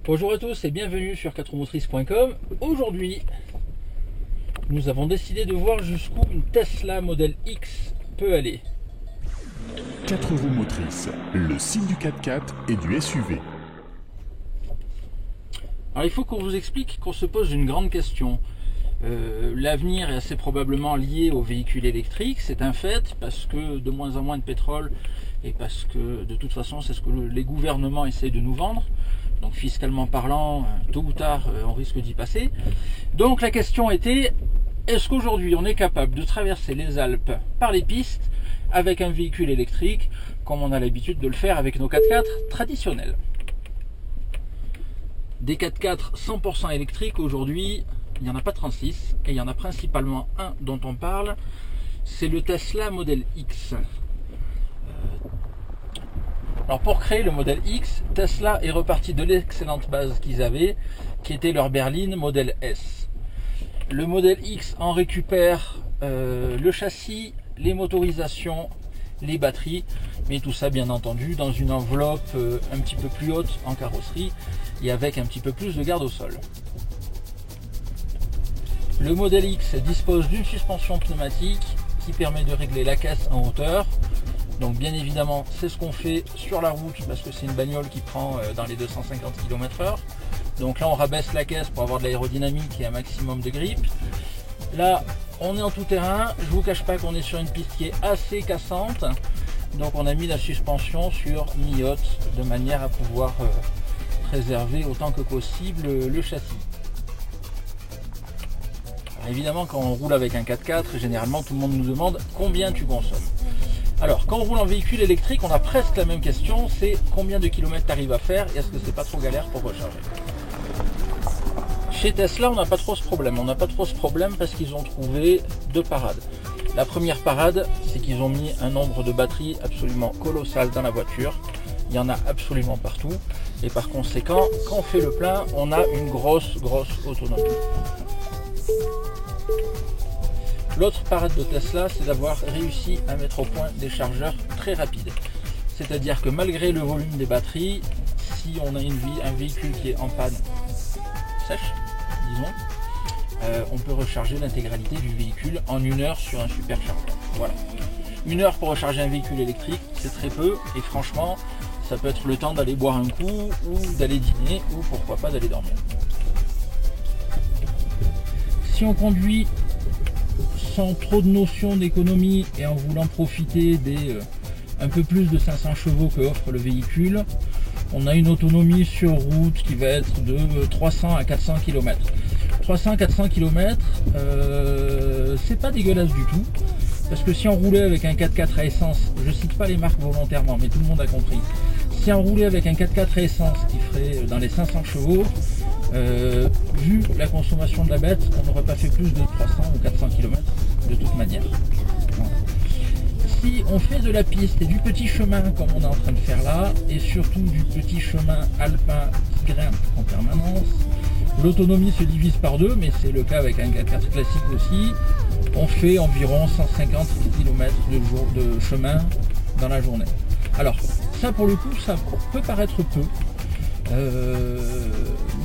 Bonjour à tous et bienvenue sur 4motrices.com. Aujourd'hui, nous avons décidé de voir jusqu'où une Tesla Model X peut aller. 4 roues motrices, le signe du 4x4 et du SUV. Alors il faut qu'on vous explique qu'on se pose une grande question. L'avenir est assez probablement lié aux véhicules électriques, c'est un fait, parce que de moins en moins de pétrole et parce que de toute façon c'est ce que les gouvernements essayent de nous vendre. Donc fiscalement parlant, tôt ou tard, on risque d'y passer. Donc la question était, est-ce qu'aujourd'hui on est capable de traverser les Alpes par les pistes avec un véhicule électrique, comme on a l'habitude de le faire avec nos 4x4 traditionnels? Des 4x4 100% électriques aujourd'hui, il n'y en a pas 36, et il y en a principalement un dont on parle, c'est le Tesla Model X. Alors pour créer le Model X, Tesla est reparti de l'excellente base qu'ils avaient, qui était leur berline Model S. Le Model X en récupère le châssis, les motorisations, les batteries, mais tout ça bien entendu dans une enveloppe un petit peu plus haute en carrosserie et avec un petit peu plus de garde au sol. Le Model X dispose d'une suspension pneumatique qui permet de régler la caisse en hauteur. Donc bien évidemment c'est ce qu'on fait sur la route parce que c'est une bagnole qui prend dans les 250 km/h. Donc là on rabaisse la caisse pour avoir de l'aérodynamique et un maximum de grippe. Là on est en tout terrain, je vous cache pas qu'on est sur une piste qui est assez cassante. Donc on a mis la suspension sur mi-haute de manière à pouvoir préserver autant que possible le châssis. Alors évidemment quand on roule avec un 4x4, généralement tout le monde nous demande combien tu consommes. Alors, quand on roule en véhicule électrique, on a presque la même question, c'est combien de kilomètres tu arrives à faire et est-ce que c'est pas trop galère pour recharger? Chez Tesla, on n'a pas trop ce problème. On n'a pas trop ce problème parce qu'ils ont trouvé deux parades. La première parade, c'est qu'ils ont mis un nombre de batteries absolument colossal dans la voiture. Il y en a absolument partout. Et par conséquent, quand on fait le plein, on a une grosse autonomie. L'autre parade de Tesla, c'est d'avoir réussi à mettre au point des chargeurs très rapides. C'est-à-dire que malgré le volume des batteries, si on a un véhicule qui est en panne sèche, disons, on peut recharger l'intégralité du véhicule en 1 heure sur un superchargeur. Voilà. 1 heure pour recharger un véhicule électrique, c'est très peu, et franchement, ça peut être le temps d'aller boire un coup, ou d'aller dîner, ou pourquoi pas d'aller dormir. Si on conduit sans trop de notions d'économie et en voulant profiter des un peu plus de 500 chevaux que offre le véhicule, on a une autonomie sur route qui va être de 300 à 400 km. 300-400 km, c'est pas dégueulasse du tout, parce que si on roulait avec un 4x4 à essence, je cite pas les marques volontairement, mais tout le monde a compris, si on roulait avec un 4x4 à essence qui ferait dans les 500 chevaux, vu la consommation de la bête, on n'aurait pas fait plus de 300 ou 400 km de toute manière. Si on fait de la piste et du petit chemin comme on est en train de faire là, et surtout du petit chemin alpin qui grimpe en permanence, l'autonomie se divise par deux, mais c'est le cas avec un 4x4 classique aussi. On fait environ 150 km de chemin dans la journée. Alors ça pour le coup, ça peut paraître peu.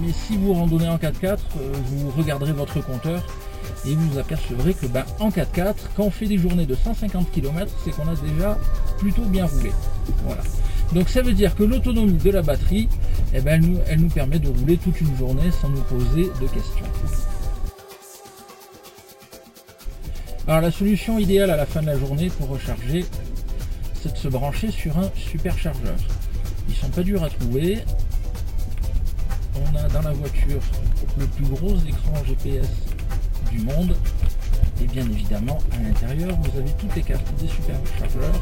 Mais si vous randonnez en 4x4, vous regarderez votre compteur et vous apercevrez que en 4x4, quand on fait des journées de 150 km, c'est qu'on a déjà plutôt bien roulé. Voilà. Donc ça veut dire que l'autonomie de la batterie, elle nous permet de rouler toute une journée sans nous poser de questions. Alors la solution idéale à la fin de la journée pour recharger, c'est de se brancher sur un superchargeur. Ils sont pas durs à trouver. On a dans la voiture le plus gros écran GPS du monde et bien évidemment à l'intérieur vous avez toutes les cartes des superchargeurs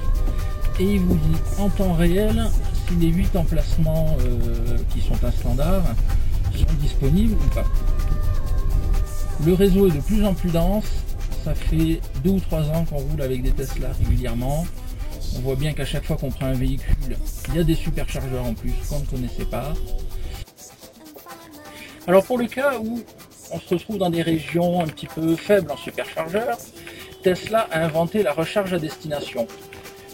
et il vous dit en temps réel si les 8 emplacements qui sont un standard sont disponibles ou pas. Le réseau est de plus en plus dense, ça fait 2 ou 3 ans qu'on roule avec des Tesla régulièrement. On voit bien qu'à chaque fois qu'on prend un véhicule, il y a des superchargeurs en plus qu'on ne connaissait pas. Alors pour le cas où on se retrouve dans des régions un petit peu faibles en superchargeur, Tesla a inventé la recharge à destination.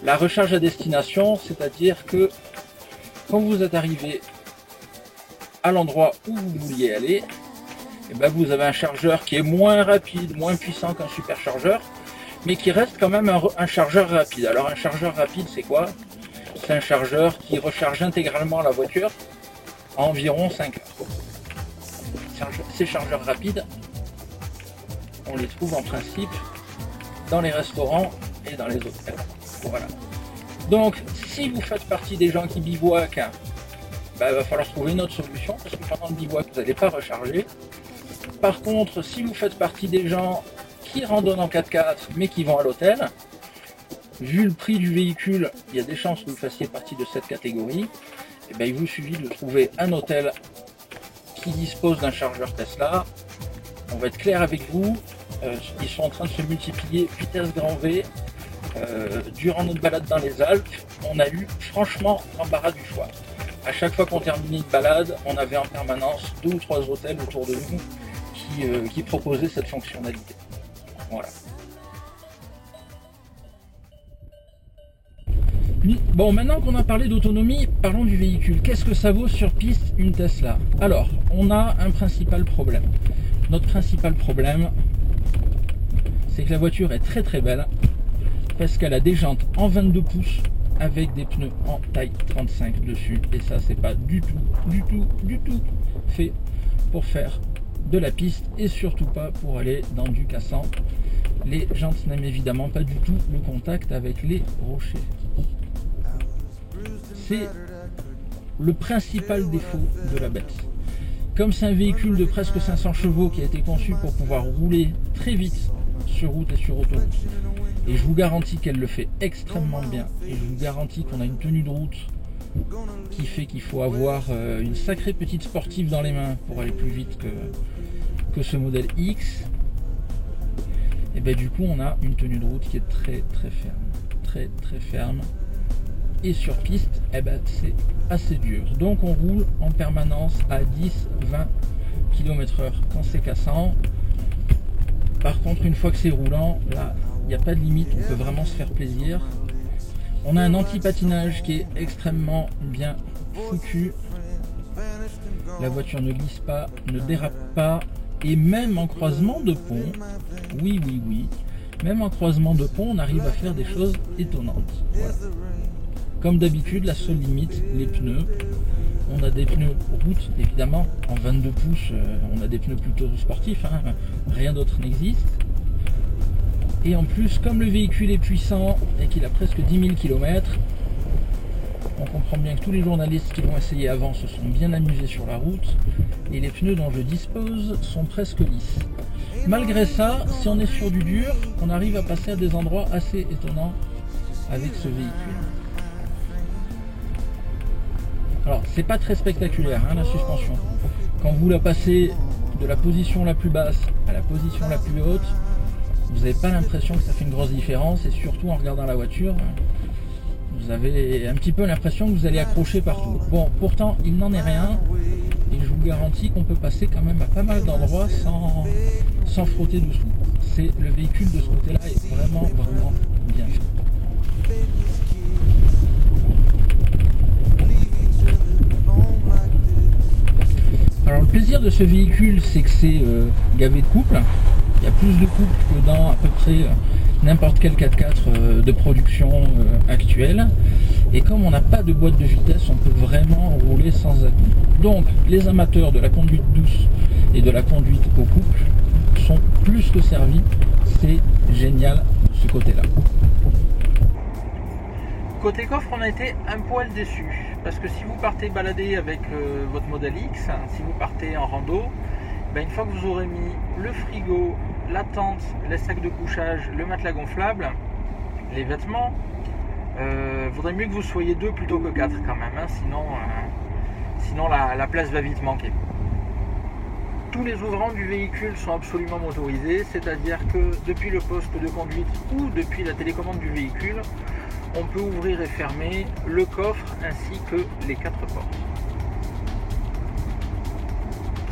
La recharge à destination, c'est-à-dire que quand vous êtes arrivé à l'endroit où vous vouliez aller, et ben vous avez un chargeur qui est moins rapide, moins puissant qu'un superchargeur, mais qui reste quand même un chargeur rapide. Alors un chargeur rapide, c'est quoi? C'est un chargeur qui recharge intégralement la voiture à environ 5 heures. Ces chargeurs rapides, on les trouve en principe dans les restaurants et dans les hôtels. Voilà. Donc, si vous faites partie des gens qui bivouaquent, il va falloir trouver une autre solution, parce que pendant le bivouac, vous n'allez pas recharger. Par contre, si vous faites partie des gens qui randonnent en 4x4, mais qui vont à l'hôtel, vu le prix du véhicule, il y a des chances que vous fassiez partie de cette catégorie, et bien, il vous suffit de trouver un hôtel qui dispose d'un chargeur Tesla. On va être clair avec vous, ils sont en train de se multiplier vitesse grand V. Durant notre balade dans les Alpes, on a eu franchement l'embarras du choix. À chaque fois qu'on terminait une balade, on avait en permanence 2 ou 3 hôtels autour de nous qui proposaient cette fonctionnalité. Voilà. Bon, maintenant qu'on a parlé d'autonomie, parlons du véhicule. Qu'est-ce que ça vaut sur piste une Tesla? Alors, on a un principal problème. Notre principal problème, c'est que la voiture est très très belle, parce qu'elle a des jantes en 22 pouces avec des pneus en taille 35 dessus. Et ça, c'est pas du tout fait pour faire de la piste et surtout pas pour aller dans du cassant. Les jantes n'aiment évidemment pas du tout le contact avec les rochers. C'est le principal défaut de la bête. Comme c'est un véhicule de presque 500 chevaux qui a été conçu pour pouvoir rouler très vite sur route et sur autoroute, et je vous garantis qu'elle le fait extrêmement bien, et je vous garantis qu'on a une tenue de route qui fait qu'il faut avoir une sacrée petite sportive dans les mains pour aller plus vite que ce modèle X, et bien du coup on a une tenue de route qui est très ferme, et sur piste c'est assez dur. Donc on roule en permanence à 10-20 km/h quand c'est cassant. Par contre, une fois que c'est roulant, là il n'y a pas de limite, on peut vraiment se faire plaisir. On a un anti-patinage qui est extrêmement bien foutu. La voiture ne glisse pas, ne dérape pas, et même en croisement de pont, oui, même en croisement de pont, on arrive à faire des choses étonnantes. Voilà. Comme d'habitude, la seule limite, les pneus. On a des pneus route, évidemment, en 22 pouces, on a des pneus plutôt sportifs, hein, rien d'autre n'existe. Et en plus, comme le véhicule est puissant et qu'il a presque 10 000 km, on comprend bien que tous les journalistes qui l'ont essayé avant se sont bien amusés sur la route, et les pneus dont je dispose sont presque lisses. Malgré ça, si on est sur du dur, on arrive à passer à des endroits assez étonnants avec ce véhicule. Alors, c'est pas très spectaculaire, hein, la suspension. Quand vous la passez de la position la plus basse à la position la plus haute, vous n'avez pas l'impression que ça fait une grosse différence, et surtout en regardant la voiture, vous avez un petit peu l'impression que vous allez accrocher partout. Bon, pourtant, il n'en est rien, et je vous garantis qu'on peut passer quand même à pas mal d'endroits sans frotter dessous. Le véhicule de ce côté-là est vraiment bien fait. Alors le plaisir de ce véhicule, c'est que c'est gavé de couple. Il y a plus de couple que dans à peu près n'importe quel 4x4 de production actuelle. Et comme on n'a pas de boîte de vitesse, on peut vraiment rouler sans à-coups. Donc les amateurs de la conduite douce et de la conduite au couple sont plus que servis. C'est génial ce côté-là. Côté coffre, on a été un poil déçus, parce que si vous partez balader avec votre modèle X, si vous partez en rando, une fois que vous aurez mis le frigo, la tente, les sacs de couchage, le matelas gonflable, les vêtements, vaudrait mieux que vous soyez 2 plutôt que 4 quand même, hein, sinon la place va vite manquer. Tous les ouvrants du véhicule sont absolument motorisés, c'est-à-dire que depuis le poste de conduite ou depuis la télécommande du véhicule, on peut ouvrir et fermer le coffre ainsi que les 4 portes.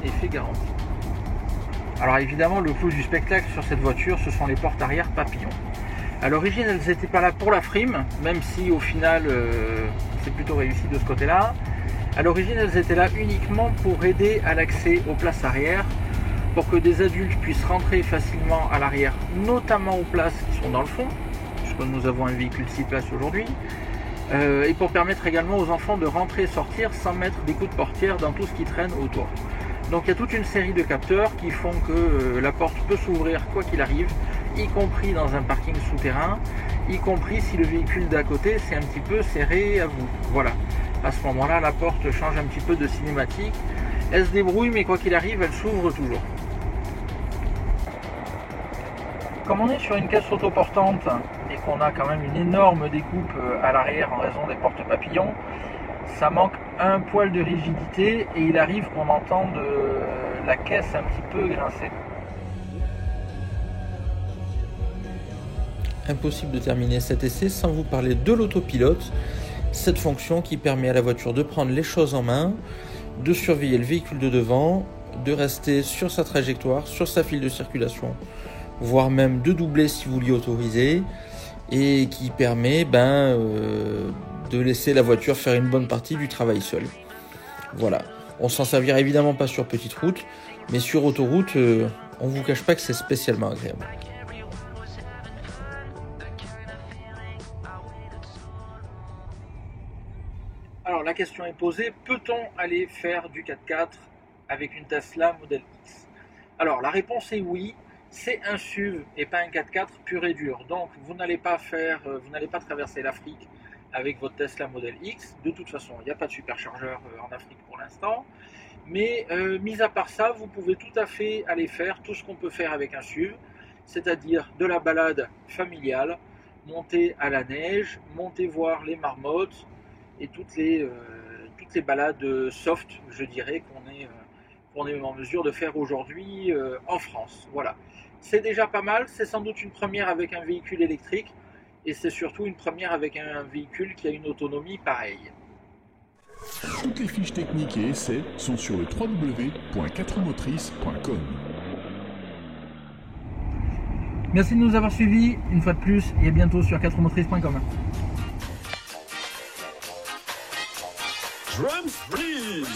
Effet garanti. Alors évidemment, le clou du spectacle sur cette voiture, ce sont les portes arrière papillons. À l'origine, elles n'étaient pas là pour la frime, même si au final, c'est plutôt réussi de ce côté-là. À l'origine, elles étaient là uniquement pour aider à l'accès aux places arrière, pour que des adultes puissent rentrer facilement à l'arrière, notamment aux places qui sont dans le fond, puisque nous avons un véhicule 6 places aujourd'hui, et pour permettre également aux enfants de rentrer et sortir sans mettre des coups de portière dans tout ce qui traîne autour. Donc il y a toute une série de capteurs qui font que la porte peut s'ouvrir quoi qu'il arrive, y compris dans un parking souterrain, y compris si le véhicule d'à côté c'est un petit peu serré à vous. Voilà, à ce moment-là la porte change un petit peu de cinématique, elle se débrouille mais quoi qu'il arrive elle s'ouvre toujours. Comme on est sur une caisse autoportante et qu'on a quand même une énorme découpe à l'arrière en raison des portes papillons, ça manque un poil de rigidité et il arrive qu'on entende la caisse un petit peu grincer. Impossible de terminer cet essai sans vous parler de l'autopilote, cette fonction qui permet à la voiture de prendre les choses en main, de surveiller le véhicule de devant, de rester sur sa trajectoire, sur sa file de circulation, voire même de doubler si vous l'y autorisez, et qui permet de laisser la voiture faire une bonne partie du travail seule. Voilà, on s'en servira évidemment pas sur petite route, mais sur autoroute, on vous cache pas que c'est spécialement agréable. Alors la question est posée, peut-on aller faire du 4x4 avec une Tesla Model X? Alors la réponse est oui, c'est un SUV et pas un 4x4 pur et dur. Donc vous n'allez pas traverser l'Afrique avec votre Tesla Model X. De toute façon, il n'y a pas de superchargeur en Afrique pour l'instant. Mais mis à part ça, vous pouvez tout à fait aller faire tout ce qu'on peut faire avec un SUV, c'est-à-dire de la balade familiale, monter à la neige, monter voir les marmottes et toutes les balades soft, je dirais, qu'on est en mesure de faire aujourd'hui en France. Voilà. C'est déjà pas mal, c'est sans doute une première avec un véhicule électrique et c'est surtout une première avec un véhicule qui a une autonomie pareille. Toutes les fiches techniques et essais sont sur le www.4motrices.com. Merci de nous avoir suivis une fois de plus et à bientôt sur 4motrices.com. Drums, please!